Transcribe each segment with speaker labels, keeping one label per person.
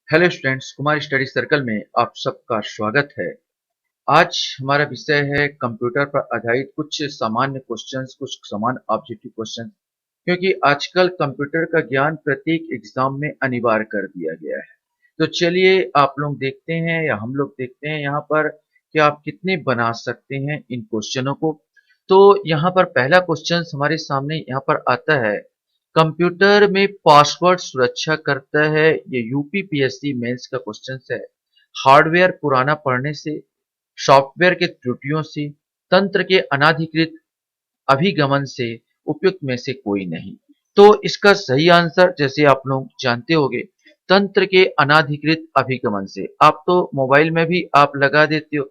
Speaker 1: Hello students, Kumar study circle में आप सबका स्वागत है। आज हमारा विषय है कंप्यूटर पर आधारित कुछ सामान्य क्वेश्चंस, कुछ सामान्य ऑब्जेक्टिव क्वेश्चन। क्योंकि आजकल कंप्यूटर का ज्ञान प्रत्येक एग्जाम में अनिवार्य कर दिया गया है। तो चलिए आप लोग देखते हैं या हम लोग देखते हैं यहाँ पर कि आप कितने बना सकते हैं इन क्वेश्चनों को। तो यहाँ पर पहला क्वेश्चन हमारे सामने यहाँ पर आता है, कंप्यूटर में पासवर्ड सुरक्षा करता है। ये यूपीपीएससी मेंस का क्वेश्चन है। हार्डवेयर पुराना पढ़ने से, सॉफ्टवेयर के त्रुटियों से, तंत्र के अनाधिकृत अभिगमन से, उपयुक्त में से कोई नहीं। तो इसका सही आंसर जैसे आप लोग जानते होंगे, तंत्र के अनाधिकृत अभिगमन से। आप तो मोबाइल में भी आप लगा देते हो,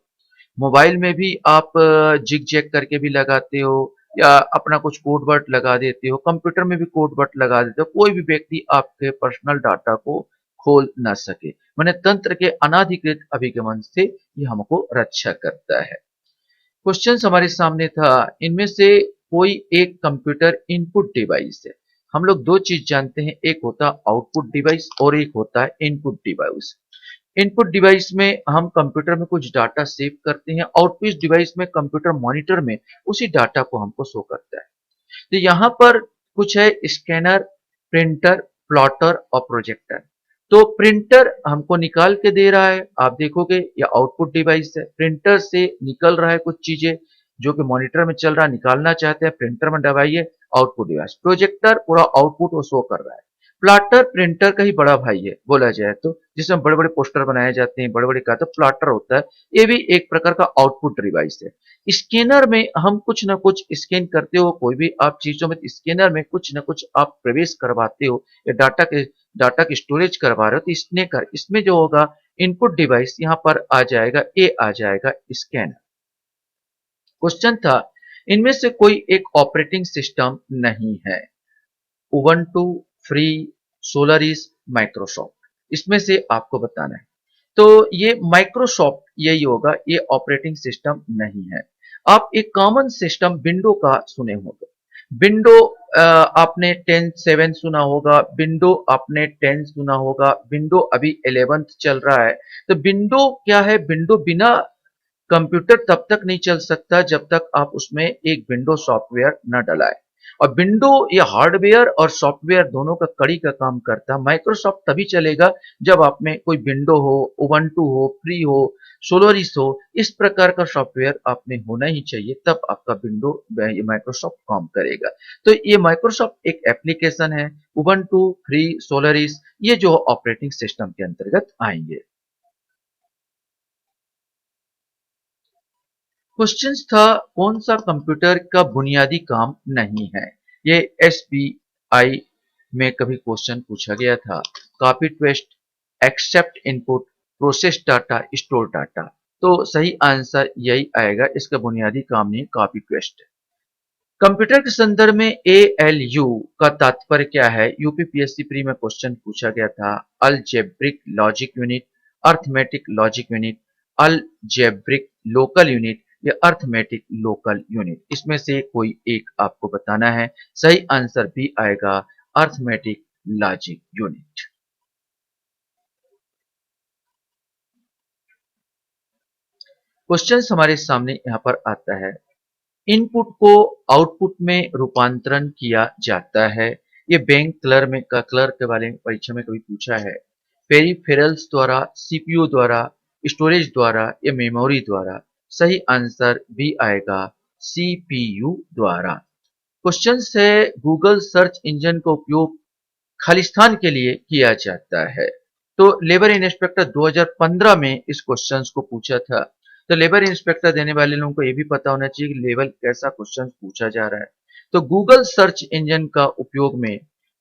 Speaker 1: मोबाइल में भी आप जिग जैग करके भी लगाते हो या अपना कुछ कोड वर्ड लगा देते हो, कंप्यूटर में भी कोड वर्ड लगा देते हो। कोई भी व्यक्ति आपके पर्सनल डाटा को खोल ना सके। माने तंत्र के अनाधिकृत अभिगमन से ये हमको रक्षा करता है। क्वेश्चन हमारे सामने था, इनमें से कोई एक कंप्यूटर इनपुट डिवाइस है। हम लोग दो चीज जानते हैं, एक होता है आउटपुट डिवाइस और एक होता है इनपुट डिवाइस। इनपुट डिवाइस में हम कंप्यूटर में कुछ डाटा सेव करते हैं, आउटपुट डिवाइस में कंप्यूटर मॉनिटर में उसी डाटा को हमको शो करता है। तो यहाँ पर कुछ है, स्कैनर, प्रिंटर, प्लॉटर और प्रोजेक्टर। तो प्रिंटर हमको निकाल के दे रहा है, आप देखोगे ये आउटपुट डिवाइस है। प्रिंटर से निकल रहा है कुछ चीजें जो कि मॉनिटर में चल रहा है, निकालना चाहते हैं प्रिंटर में दबाइए, आउटपुट डिवाइस। प्रोजेक्टर पूरा आउटपुट वो शो कर रहा है। प्लॉटर प्रिंटर का ही बड़ा भाई है बोला जाए तो, जिसमें बड़े बड़े पोस्टर बनाए जाते हैं, बड़े बड़े का तो प्लॉटर होता है। ये भी एक प्रकार का आउटपुट डिवाइस है। स्कैनर में हम कुछ ना कुछ स्कैन करते हो, कोई भी आप चीजों में स्कैनर में कुछ ना कुछ आप प्रवेश करवाते हो या डाटा की स्टोरेज करवा रहे हो। तो स्नैकर इसमें जो होगा इनपुट डिवाइस यहाँ पर आ जाएगा, ए आ जाएगा स्कैनर। क्वेश्चन था, इनमें से कोई एक ऑपरेटिंग सिस्टम नहीं है। उबंटू, फ्री, सोलरिस, माइक्रोसॉफ्ट, इसमें से आपको बताना है। तो ये माइक्रोसॉफ्ट यही होगा, ये ऑपरेटिंग सिस्टम नहीं है। आप एक कॉमन सिस्टम विंडो का सुने होंगे। विंडो आपने 10.7 सुना होगा, विंडो आपने 10 सुना होगा, विंडो अभी 11th चल रहा है। तो विंडो क्या है, विंडो बिना कंप्यूटर तब तक नहीं चल सकता जब तक आप उसमें एक विंडो सॉफ्टवेयर न डलाए। और विंडो ये हार्डवेयर और सॉफ्टवेयर दोनों का कड़ी का काम करता है। माइक्रोसॉफ्ट तभी चलेगा जब आप में कोई विंडो हो, उबंटू हो, फ्री हो, सोलोरिस हो, इस प्रकार का सॉफ्टवेयर आप में होना ही चाहिए, तब आपका विंडो ये माइक्रोसॉफ्ट काम करेगा। तो ये माइक्रोसॉफ्ट एक एप्लीकेशन है। उबंटू, फ्री, सोलोरिस ये जो ऑपरेटिंग सिस्टम के अंतर्गत आएंगे। क्वेश्चन था, कौन सा कंप्यूटर का बुनियादी काम नहीं है। ये एसबीआई में कभी क्वेश्चन पूछा गया था। Copy paste, accept input, process data, store data. तो सही आंसर यही आएगा, इसका बुनियादी काम नहीं, कॉपी पेस्ट। कंप्यूटर के संदर्भ में एएलयू का तात्पर्य क्या है। यूपीपीएससी प्री में क्वेश्चन पूछा गया था। Algebraic logic unit, arithmetic logic unit, algebraic local unit या अर्थमेटिक लोकल यूनिट, इसमें से कोई एक आपको बताना है। सही आंसर भी आएगा अर्थमेटिक लॉजिक यूनिट। क्वेश्चन हमारे सामने यहाँ पर आता है, इनपुट को आउटपुट में रूपांतरण किया जाता है। ये बैंक क्लर्क के बारे में परीक्षा में कभी पूछा है। पेरिफेरल्स द्वारा, सीपीयू द्वारा, स्टोरेज द्वारा या मेमोरी द्वारा। सही आंसर भी आएगा सीपीयू द्वारा। क्वेश्चन है, गूगल सर्च इंजन का उपयोग खालिस्तान के लिए किया जाता है। तो लेबर इंस्पेक्टर 2015 में इस क्वेश्चन को पूछा था। तो लेबर इंस्पेक्टर देने वाले लोगों को यह भी पता होना चाहिए कि लेवल कैसा क्वेश्चन पूछा जा रहा है। तो गूगल सर्च इंजन का उपयोग में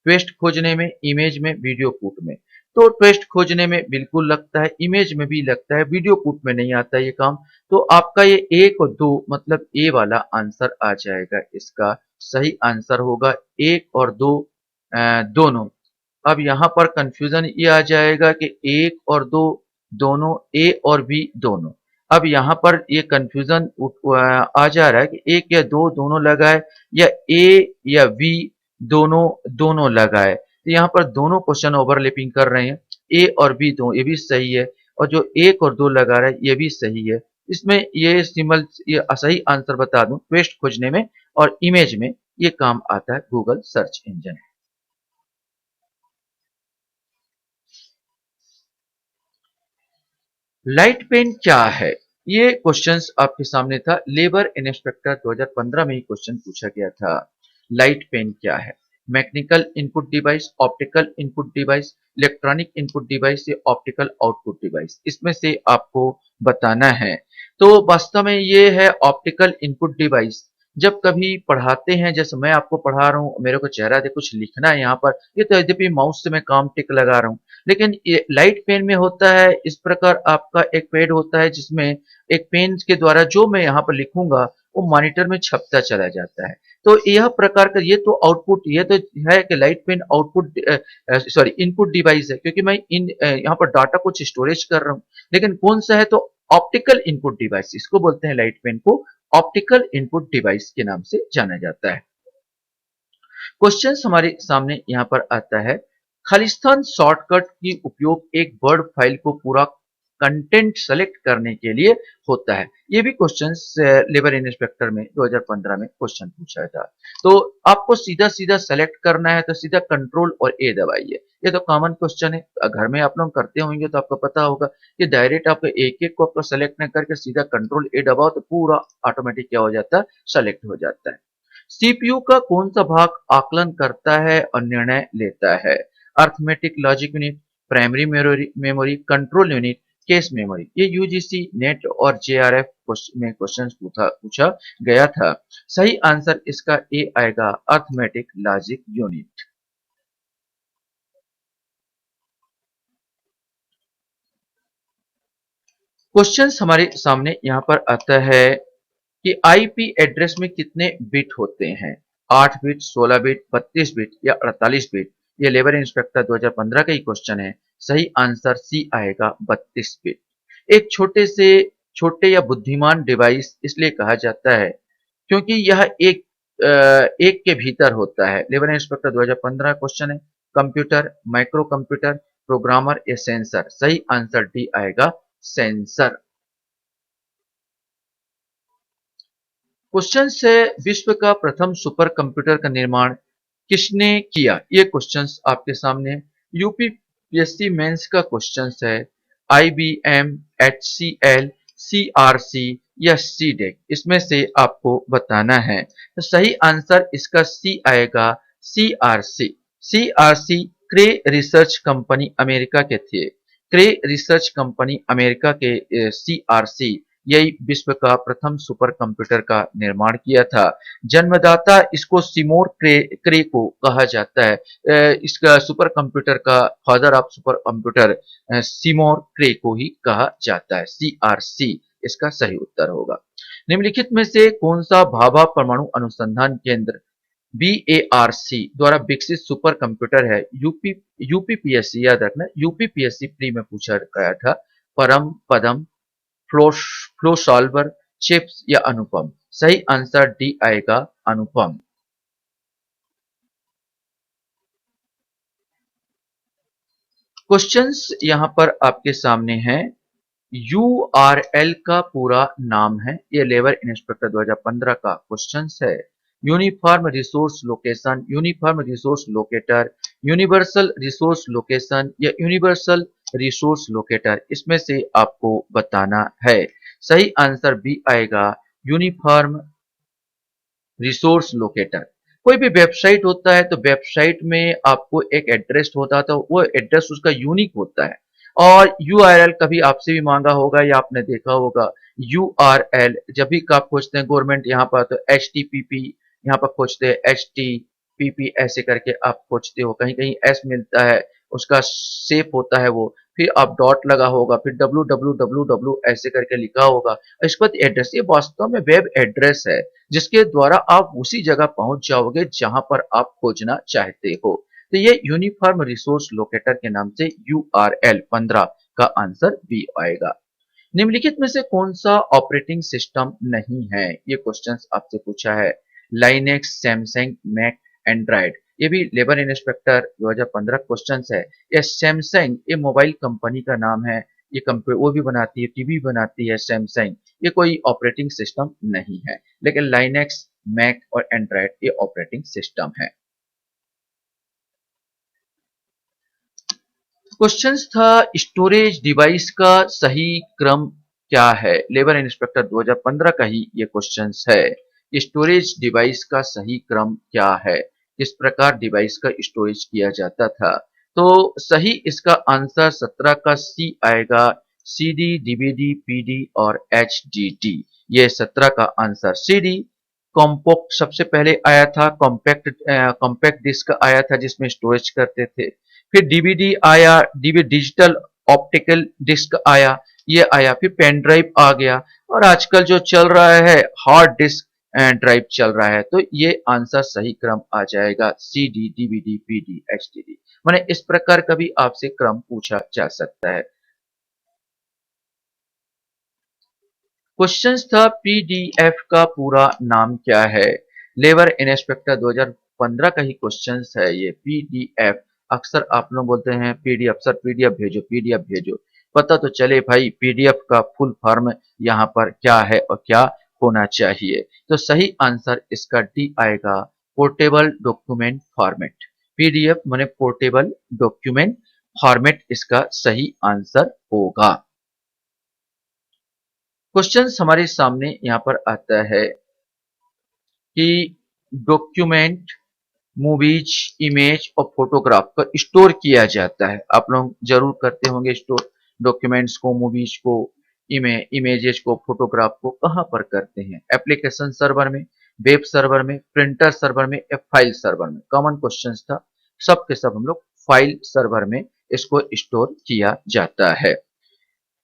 Speaker 1: टेक्स्ट खोजने में, इमेज में, वीडियो कूट में। तो टेक्स्ट खोजने में बिल्कुल लगता है, इमेज में भी लगता है, वीडियो कूट में नहीं आता ये काम। तो आपका ये एक और दो मतलब ए वाला आंसर आ जाएगा। इसका सही आंसर होगा एक और दो, दोनों। अब यहाँ पर कंफ्यूजन ये आ जाएगा कि एक और दो दोनों, ए और बी दोनों। अब यहाँ पर ये कंफ्यूजन आ जा रहा है कि एक या दो दोनों लगाए या ए या बी दोनों दोनों लगाए। तो यहाँ पर दोनों क्वेश्चन ओवरलैपिंग कर रहे हैं। ए और बी दो ये भी सही है, और जो 1 और 2 लगा रहा है ये भी सही है। इसमें ये सिंबल ये सही आंसर बता दूं, ट्वेस्ट खोजने में और इमेज में ये काम आता है Google search engine. Light pen क्या है? ये क्वेश्चंस आपके सामने था, लेबर इंस्पेक्टर 2015 में ही क्वेश्चन पूछा गया था। लाइट पेन क्या है? Mechanical input device, optical input device, electronic input device या ऑप्टिकल आउटपुट डिवाइस, इसमें से आपको बताना है। तो वास्तव में ये है ऑप्टिकल इनपुट डिवाइस। जब कभी पढ़ाते हैं, जैसे मैं आपको पढ़ा रहा हूँ, मेरे को चेहरा दे कुछ लिखना है यहाँ पर, ये तो यद्यपि माउस से मैं काम टिक लगा रहा हूँ, लेकिन ये लाइट पेन में होता है इस प्रकार, आपका एक पैड होता है जिसमें एक पेन के द्वारा जो मैं यहाँ पर लिखूंगा वो मॉनिटर में छपता चला जाता है। तो यह प्रकार का ये तो आउटपुट, ये तो है कि light pen output sorry input device है, क्योंकि मैं यहाँ पर डाटा कुछ स्टोरेज कर रहा हूँ। लेकिन कौन सा है? तो ऑप्टिकल इनपुट डिवाइस, इसको बोलते हैं लाइट पेन को ऑप्टिकल इनपुट डिवाइस के नाम से जाना जाता है। क्वेश्चन हमारे सामने यहाँ पर आता है, खालिस्तान शॉर्टकट की उपयोग एक वर्ड फाइल को पूरा कंटेंट सेलेक्ट करने के लिए होता है। ये भी क्वेश्चन लेबर इंस्पेक्टर में 2015 में क्वेश्चन पूछा था। तो आपको सीधा सीधा सेलेक्ट करना है तो सीधा कंट्रोल और ए दबाइए। ये तो कॉमन क्वेश्चन है, घर में आप लोग करते होंगे तो आपको पता होगा कि डायरेक्ट आपको एक एक को आपको सेलेक्ट न करके सीधा कंट्रोल ए दबाओ तो पूरा ऑटोमेटिक क्या हो जाता है? सेलेक्ट हो जाता है। सीपीयू का कौन सा भाग आकलन करता है और निर्णय लेता है? Arithmetic logic unit, primary memory, control unit, case memory. ये यूजीसी नेट और जेआरएफ में क्वेश्चन पूछा गया था। सही आंसर इसका ए आएगा, अर्थमेटिक लॉजिक यूनिट। क्वेश्चन हमारे सामने यहाँ पर आता है कि आईपी एड्रेस में कितने बिट होते हैं? 8 बिट, 16 बिट, 32 बिट या 48 बिट? ये लेबर इंस्पेक्टर 2015 का ही क्वेश्चन है। सही आंसर सी आएगा, 32 बिट। एक छोटे या बुद्धिमान डिवाइस इसलिए कहा जाता है क्योंकि यह एक के भीतर होता है। लेबर इंस्पेक्टर 2015 क्वेश्चन है। कंप्यूटर, माइक्रो कंप्यूटर, प्रोग्रामर या सेंसर? सही आंसर डी आएगा, सेंसर। क्वेश्चन है, विश्व का प्रथम सुपर कंप्यूटर का निर्माण किसने किया? ये क्वेश्चंस आपके सामने यूपीपीएससी मेंस का क्वेश्चंस है। आईबीएम, एचसीएल, सीआरसी या सीडेक, इसमें से आपको बताना है। तो सही आंसर इसका सी आएगा, सीआरसी। सीआरसी क्रे रिसर्च कंपनी अमेरिका के थे। क्रे रिसर्च कंपनी अमेरिका के सीआरसी यही विश्व का प्रथम सुपर कंप्यूटर का निर्माण किया था। जन्मदाता इसको सिमोर क्रे को कहा जाता है। इसका सुपर कंप्यूटर का फादर ऑफ सुपर कंप्यूटर सिमोर क्रे को ही कहा जाता है। सीआरसी इसका सही उत्तर होगा। निम्नलिखित में से कौन सा भाभा परमाणु अनुसंधान केंद्र बीएआरसी द्वारा विकसित सुपर कंप्यूटर है? यूपीपीएससी याद रखना, यूपीपीएससी प्री में पूछा गया था। परम, पदम, फ्लो फ्लो सॉल्वर, चिप्स या अनुपम? सही आंसर डी आएगा, अनुपम। क्वेश्चंस यहां पर आपके सामने हैं। यूआरएल का पूरा नाम है, ये लेबर इंस्पेक्टर 2015 का क्वेश्चंस है। Uniform resource location, uniform resource locator, universal resource location या यूनिवर्सल रिसोर्स लोकेटर, इसमें से आपको बताना है। सही आंसर बी आएगा, यूनिफॉर्म रिसोर्स लोकेटर। कोई भी वेबसाइट होता है तो वेबसाइट में आपको एक एड्रेस होता है, तो वो एड्रेस उसका यूनिक होता है। और यूआरएल कभी आपसे भी मांगा होगा या आपने देखा होगा। यूआरएल जब भी आप खोजते हैं गवर्नमेंट यहाँ पर तो एच टी पी पी यहाँ पर खोजते हैं, एच टी पी पी ऐसे करके आप खोजते हो, कहीं कहीं एस मिलता है, उसका शेप होता है वो, फिर आप डॉट लगा होगा, फिर डब्लू डब्लू डब्लू डब्लू ऐसे करके लिखा होगा। इसके बाद एड्रेस, ये वास्तव में वेब एड्रेस है जिसके द्वारा आप उसी जगह पहुंच जाओगे जहां पर आप खोजना चाहते हो। तो ये यूनिफॉर्म रिसोर्स लोकेटर के नाम से यूआरएल 15 का आंसर बी आएगा। निम्नलिखित में से कौन सा ऑपरेटिंग सिस्टम नहीं है? ये क्वेश्चन आपसे पूछा है। Linux, Samsung, Mac, Android. ये भी लेबर इंस्पेक्टर 2015 क्वेश्चन है। ये सैमसंग ये मोबाइल कंपनी का नाम है। ये कंप्यूटर वो भी बनाती है, टीवी बनाती है सैमसंग। ये कोई ऑपरेटिंग सिस्टम नहीं है, लेकिन लाइनेक्स, मैक और एंड्रॉयड ये ऑपरेटिंग सिस्टम है। क्वेश्चंस था स्टोरेज डिवाइस का सही क्रम क्या है। लेबर इंस्पेक्टर 2015 का ही ये क्वेश्चंस है। स्टोरेज डिवाइस का सही क्रम क्या है, किस प्रकार डिवाइस का स्टोरेज किया जाता था। तो सही इसका आंसर 17 का सी आएगा। सीडी, डीवीडी, पीडी और एचडीडी, ये 17 का आंसर। सीडी कॉम्पैक्ट सबसे पहले आया था। कॉम्पैक्ट डिस्क आया था जिसमें स्टोरेज करते थे। फिर डीवीडी आया, डीवीडी डिजिटल ऑप्टिकल डिस्क आया, ये आया। फिर पेन ड्राइव आ गया और आजकल जो चल रहा है हार्ड डिस्क ड्राइव चल रहा है। तो ये आंसर सही क्रम आ जाएगा सीडी, डीवीडी, पीडी, एचडीडी। माने इस प्रकार का भी आपसे क्रम पूछा जा सकता है। क्वेश्चन था पीडीएफ का पूरा नाम क्या है। लेबर इंस्पेक्टर 2015 का ही क्वेश्चन है ये। पीडीएफ अक्सर आप लोग बोलते हैं पीडीएफ सर, पीडीएफ भेजो, पीडीएफ भेजो। पता तो चले भाई पीडीएफ का फुल फॉर्म यहाँ पर क्या है और क्या होना चाहिए। तो सही आंसर इसका डी आएगा, पोर्टेबल डॉक्यूमेंट फॉर्मेट। पीडीएफ माने पोर्टेबल डॉक्यूमेंट फॉर्मेट इसका सही आंसर होगा। क्वेश्चंस हमारे सामने यहाँ पर आता है कि डॉक्यूमेंट, मूवीज, इमेज और फोटोग्राफ का स्टोर किया जाता है। आप लोग जरूर करते होंगे स्टोर डॉक्यूमेंट्स को, मूवीज को, इमेजेस को, फोटोग्राफ को। कहाँ पर करते हैं? एप्लीकेशन सर्वर में, वेब सर्वर में, प्रिंटर सर्वर में या फाइल सर्वर में। कॉमन क्वेश्चन था, सब के सब हम लोग फाइल सर्वर में इसको स्टोर किया जाता है।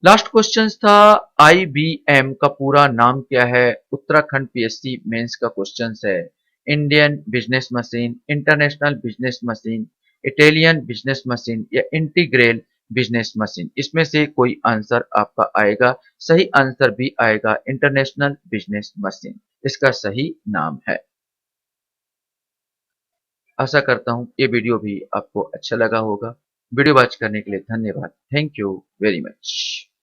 Speaker 1: लास्ट क्वेश्चन था आईबीएम का पूरा नाम क्या है। उत्तराखंड पीएससी मेंस का क्वेश्चन है। Indian business machine, international business machine, Italian business machine या इंटीग्रेल बिजनेस मशीन, इसमें से कोई आंसर आपका आएगा। सही आंसर भी आएगा इंटरनेशनल बिजनेस मशीन, इसका सही नाम है। आशा करता हूं ये वीडियो भी आपको अच्छा लगा होगा। वीडियो वॉच करने के लिए धन्यवाद। Thank you very much.